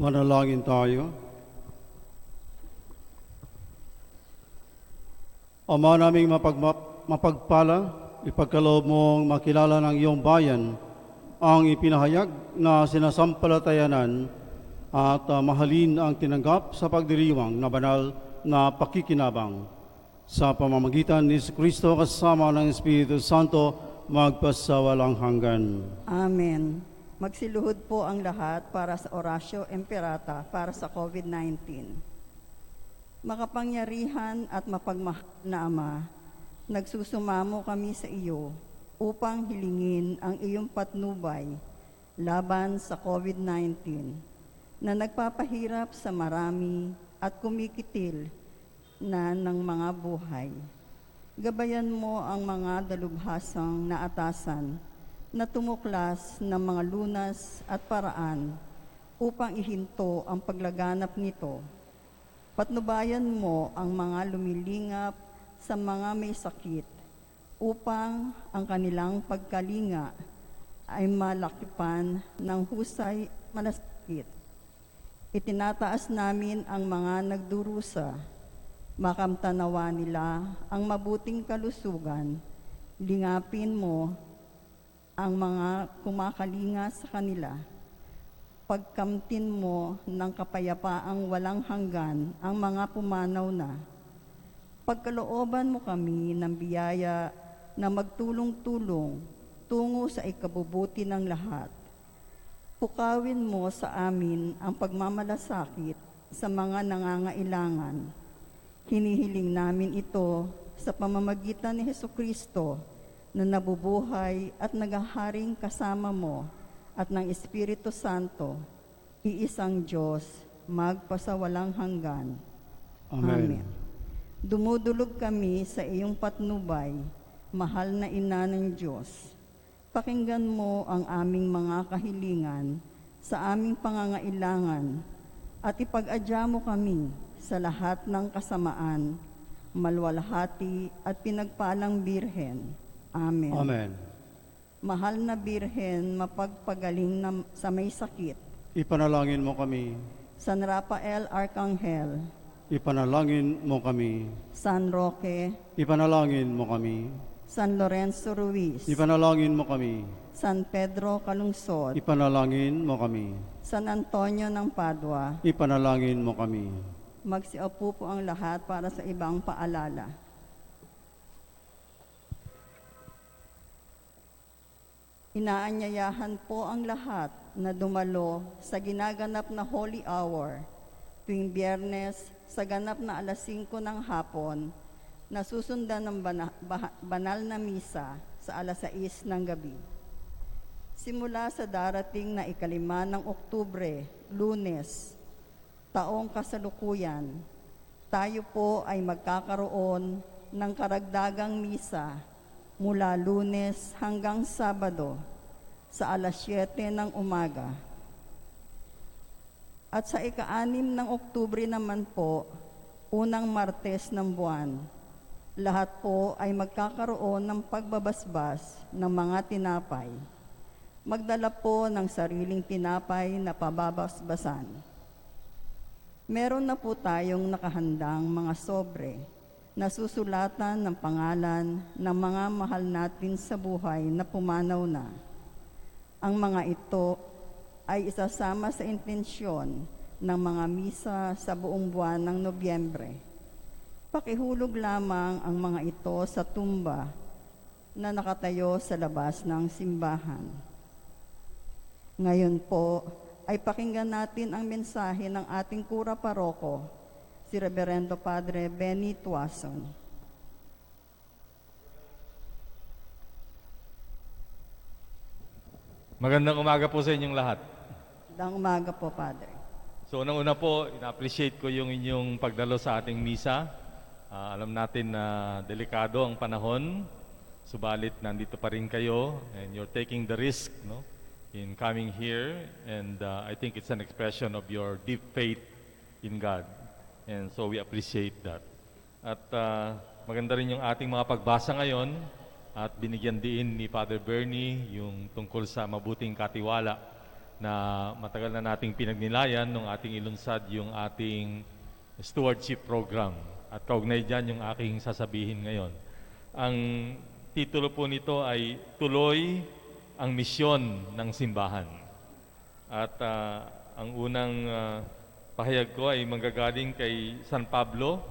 Manalangin tayo. Ama naming mapagpala, ipagkaloob mong makilala ng iyong bayan ang ipinahayag na sinasampalatayanan at mahalin ang tinanggap sa pagdiriwang na banal na pakikinabang. Sa pamamagitan ni Kristo kasama ng Espiritu Santo, magpasawalang hanggan. Amen. Magsiluhod po ang lahat para sa Oratio Imperata para sa COVID-19. Makapangyarihan at mapagmahal na Ama, nagsusumamo kami sa iyo upang hilingin ang iyong patnubay laban sa COVID-19 na nagpapahirap sa marami at kumikitil na ng mga buhay. Gabayan mo ang mga dalubhasang naatasan na tumuklas ng mga lunas at paraan upang ihinto ang paglaganap nito. Patnubayan mo ang mga lumilingap sa mga may sakit upang ang kanilang pagkalinga ay malakipan ng husay malasakit. Itinataas namin ang mga nagdurusa, makamtanawa nila ang mabuting kalusugan, lingapin mo ang mga kumakalinga sa kanila. Pagkamtin mo ng kapayapaang walang hanggan ang mga pumanaw na. Pagkalooban mo kami ng biyaya na magtulong-tulong tungo sa ikabubuti ng lahat. Pukawin mo sa amin ang pagmamalasakit sa mga nangangailangan. Hinihiling namin ito sa pamamagitan ni Hesukristo na nabubuhay at naghaharing kasama mo at ng Espiritu Santo, iisang Diyos, magpasawalang hanggan. Amen. Dumudulog kami sa iyong patnubay, mahal na Ina ng Diyos. Pakinggan mo ang aming mga kahilingan sa aming pangangailangan at ipag-adya mo kami sa lahat ng kasamaan, malwalhati at pinagpalang Birhen. Amen. Amen. Mahal na Birhen, mapagpagaling sa may sakit. Ipanalangin mo kami. San Rafael Arcangel, Ipanalangin mo kami. San Roque, Ipanalangin mo kami. San Lorenzo Ruiz, Ipanalangin mo kami. San Pedro Calungsod, Ipanalangin mo kami. San Antonio ng Padua. Ipanalangin mo kami. Magsiupo po ang lahat para sa ibang paalala. Inaanyayahan po ang lahat na dumalo sa ginaganap na Holy Hour tuwing Biyernes sa ganap na alas 5 ng hapon na susundan ng banal na misa sa alas 6 ng gabi. Simula sa darating na 5 ng Oktubre, Lunes, taong kasalukuyan, tayo po ay magkakaroon ng karagdagang misa mula Lunes hanggang Sabado sa alas 7 ng umaga. At sa 6 ng Oktubre naman po, unang Martes ng buwan, lahat po ay magkakaroon ng pagbabasbas ng mga tinapay. Magdala po ng sariling tinapay na pababasbasan. Meron na po tayong nakahandang mga sobre na susulatan ng pangalan ng mga mahal natin sa buhay na pumanaw na. Ang mga ito ay isasama sa intensyon ng mga misa sa buong buwan ng Nobyembre. Pakihulog lamang ang mga ito sa tumba na nakatayo sa labas ng simbahan. Ngayon po ay pakinggan natin ang mensahe ng ating kura paroko, si Reverendo Padre Benny Tuason. Magandang umaga po sa inyong lahat. Magandang umaga po, Padre. So unang-una po, ina-appreciate ko yung inyong pagdalo sa ating misa. Alam natin na delikado ang panahon, subalit nandito pa rin kayo and you're taking the risk, no, in coming here, and I think it's an expression of your deep faith in God. And so we appreciate that. At maganda rin yung ating mga pagbasa ngayon at binigyan din ni Father Bernie yung tungkol sa mabuting katiwala na matagal na nating pinagnilayan nung ating ilunsad yung ating stewardship program. At kaugnay dyan yung aking sasabihin ngayon. Ang titulo po nito ay Tuloy ang Misyon ng Simbahan. At ang unang pahayag ko ay manggagaling kay San Pablo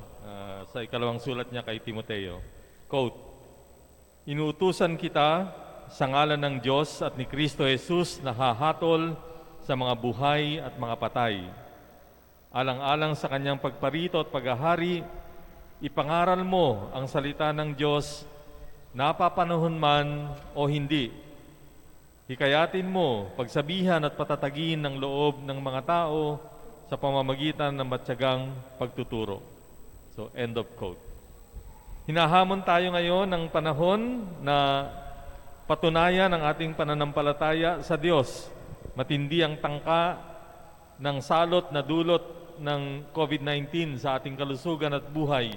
sa ikalawang sulat niya kay Timoteo. Quote, "Inuutusan kita sa ngalan ng Diyos at ni Kristo Jesus na hahatol sa mga buhay at mga patay. Alang-alang sa kanyang pagparito at paghahari, ipangaral mo ang salita ng Diyos, napapanahon man o hindi. Hikayatin mo, pagsabihan at patatagin ng loob ng mga tao sa pamamagitan ng matyagang pagtuturo." So, end of quote. Hinahamon tayo ngayon ng panahon na patunayan ang ating pananampalataya sa Diyos. Matindi ang tangka ng salot na dulot ng COVID-19 sa ating kalusugan at buhay.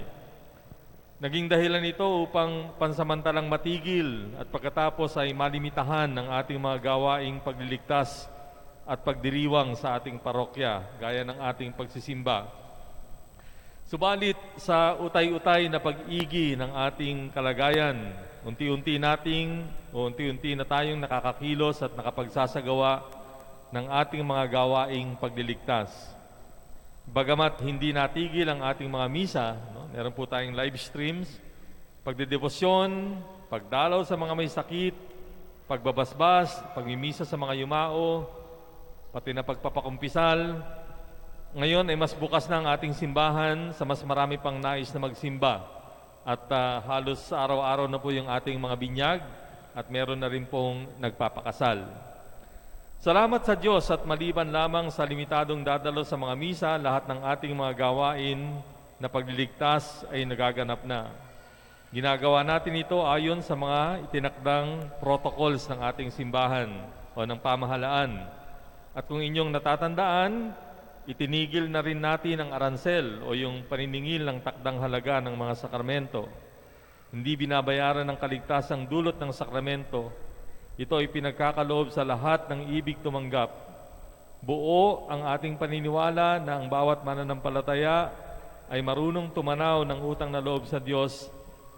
Naging dahilan ito upang pansamantalang matigil at pagkatapos ay malimitahan ng ating mga gawaing pagliligtas at pagdiriwang sa ating parokya, gaya ng ating pagsisimba. Subalit sa utay-utay na pag-igi ng ating kalagayan, unti-unti na tayong nakakakilos at nakapagsasagawa ng ating mga gawaing pagliligtas. Bagamat hindi natigil ang ating mga misa, meron po tayong live streams, pagdedebosyon, pagdalaw sa mga may sakit, pagbabasbas, pagmimisa sa mga yumao, pati na pagpapakumpisal. Ngayon ay mas bukas na ang ating simbahan sa mas marami pang nais na magsimba. At halos araw-araw na po yung ating mga binyag at meron na rin pong nagpapakasal. Salamat sa Diyos at maliban lamang sa limitadong dadalo sa mga misa, lahat ng ating mga gawain na pagliligtas ay nagaganap na. Ginagawa natin ito ayon sa mga itinakdang protocols ng ating simbahan o ng pamahalaan. At kung inyong natatandaan, itinigil na rin natin ang aransel o yung paniningil ng takdang halaga ng mga sakramento. Hindi binabayaran ng kaligtasang dulot ng sakramento. Ito ay pinagkakaloob sa lahat ng ibig tumanggap. Buo ang ating paniniwala na ang bawat mananampalataya ay marunong tumanaw ng utang na loob sa Diyos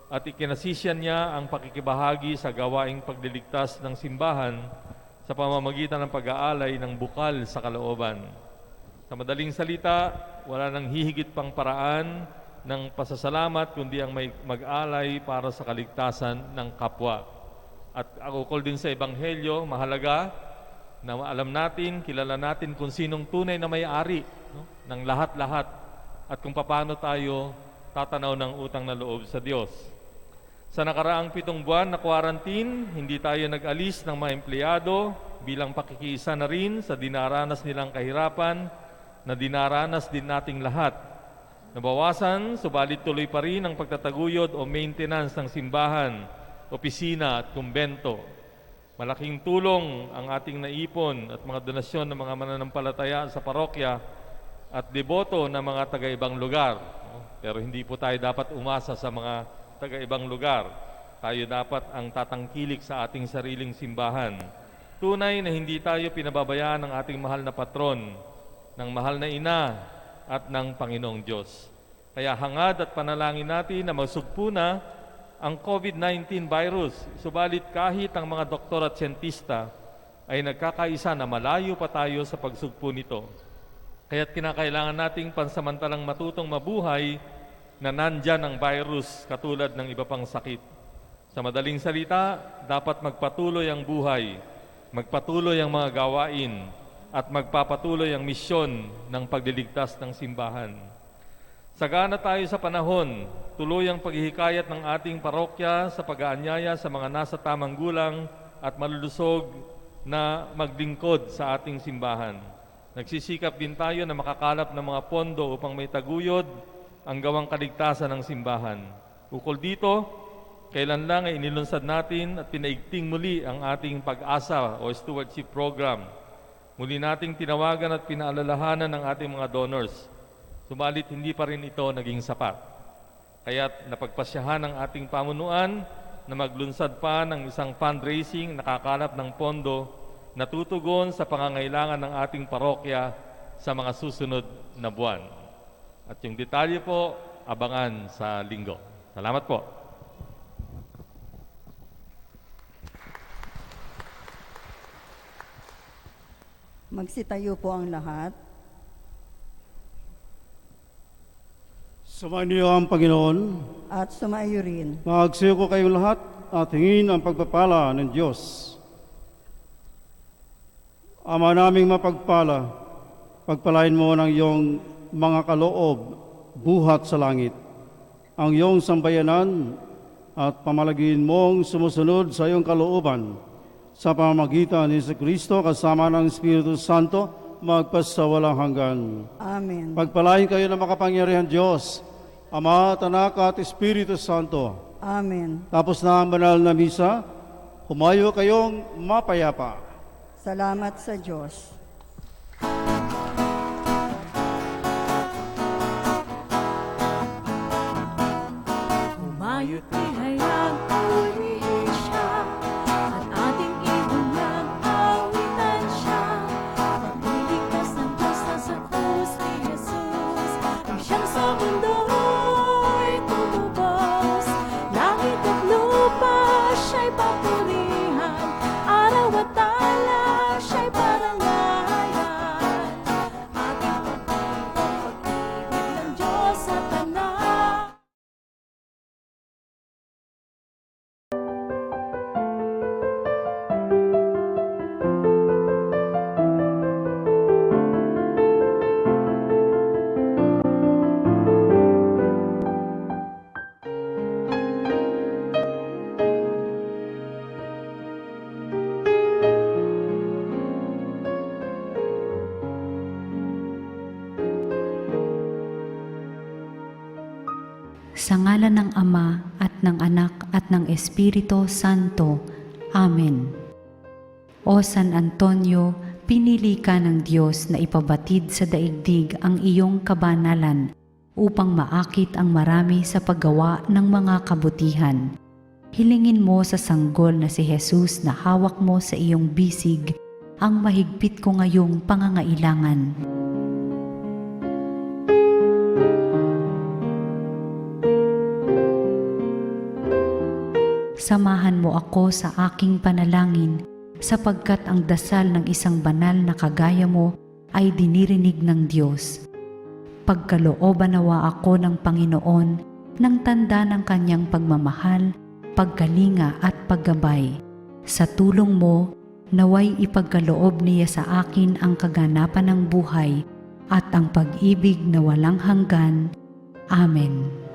at ikinasisyan niya ang pakikibahagi sa gawaing pagliligtas ng simbahan sa pamamagitan ng pag-aalay ng bukal sa kalooban. Sa madaling salita, wala nang hihigit pang paraan ng pasasalamat kundi ang may mag-alay para sa kaligtasan ng kapwa. At ukol din sa Ebanghelyo, mahalaga na alam natin, kilala natin kung sinong tunay na may-ari ng lahat-lahat at kung paano tayo tatanaw ng utang na loob sa Diyos. Sa nakaraang 7 buwan na quarantine, hindi tayo nag-alis ng mga empleyado bilang pakikiisa na rin sa dinaranas nilang kahirapan na dinaranas din nating lahat. Nabawasan, subalit tuloy pa rin ang pagtataguyod o maintenance ng simbahan, opisina at kumbento. Malaking tulong ang ating naipon at mga donasyon ng mga mananampalataya sa parokya at deboto ng mga taga-ibang lugar. Pero hindi po tayo dapat umasa sa mga taga-ibang lugar. Tayo dapat ang tatangkilik sa ating sariling simbahan. Tunay na hindi tayo pinababayaan ng ating mahal na patron, ng mahal na ina at ng Panginoong Diyos. Kaya hangad at panalangin natin na magsugpo na ang COVID-19 virus. Subalit kahit ang mga doktor at siyentista ay nagkakaisa na malayo pa tayo sa pagsugpo nito. Kaya't kinakailangan nating pansamantalang matutong mabuhay na nandyan ang virus katulad ng iba pang sakit. Sa madaling salita, dapat magpatuloy ang buhay, magpatuloy ang mga gawain, at magpapatuloy ang misyon ng pagliligtas ng simbahan. Sagana tayo sa panahon, tuloy ang paghihikayat ng ating parokya sa pag-aanyaya sa mga nasa tamang gulang at malulusog na maglingkod sa ating simbahan. Nagsisikap din tayo na makakalap ng mga pondo upang may taguyod ang gawang kaligtasan ng simbahan. Ukol dito, kailan lang ay inilunsad natin at pinaigting muli ang ating pag-asa o stewardship program. Muli nating tinawagan at pinaalalahanan ng ating mga donors. Subalit hindi pa rin ito naging sapat. Kaya't napagpasyahan ng ating pamunuan na maglunsad pa ng isang fundraising nakakalap ng pondo natutugon sa pangangailangan ng ating parokya sa mga susunod na buwan. At yung detalye po, abangan sa linggo. Salamat po. Magsitayo po ang lahat. Sumayin niyo ang Panginoon. At sumaiyo rin. Magsiyo ko kayong lahat at hingin ang pagpapala ng Diyos. Ama naming mapagpala, pagpalain mo ng iyong mga kaloob buhat sa langit, ang iyong sambayanan at pamalagin mong sumusunod sa iyong kalooban sa pamamagitan ni Kristo kasama ng Espiritu Santo magpasawalang hanggan. Amen. Pagpalain kayo ng makapangyarihan Diyos, Ama, Anak at Espiritu Santo. Amen. Tapos na ang banal na misa, humayo kayong mapayapa. Salamat sa Diyos. Humayo't ihayag purihin siya, at ating ibunyag awitan siya. Pagliligtas ng Diyos na sa krus ni Jesus, ang siyang sa mundo'y tumubos. Langit at lupa siya'y papurihan, araw at tala siya'y parangalan. Ating pag-ibig ng Diyos sa tanan. Sa ngalan ng Ama at ng Anak at ng Espiritu Santo. Amen. O San Antonio, pinili ka ng Diyos na ipabatid sa daigdig ang iyong kabanalan upang maakit ang marami sa paggawa ng mga kabutihan. Hilingin mo sa sanggol na si Jesus na hawak mo sa iyong bisig ang mahigpit ko ngayong pangangailangan. Samahan mo ako sa aking panalangin sapagkat ang dasal ng isang banal na kagaya mo ay dinirinig ng Diyos. Pagkalooban nawa ako ng Panginoon ng tanda ng kanyang pagmamahal, pagkalinga at paggabay. Sa tulong mo, naway ipagkaloob niya sa akin ang kaganapan ng buhay at ang pag-ibig na walang hanggan. Amen.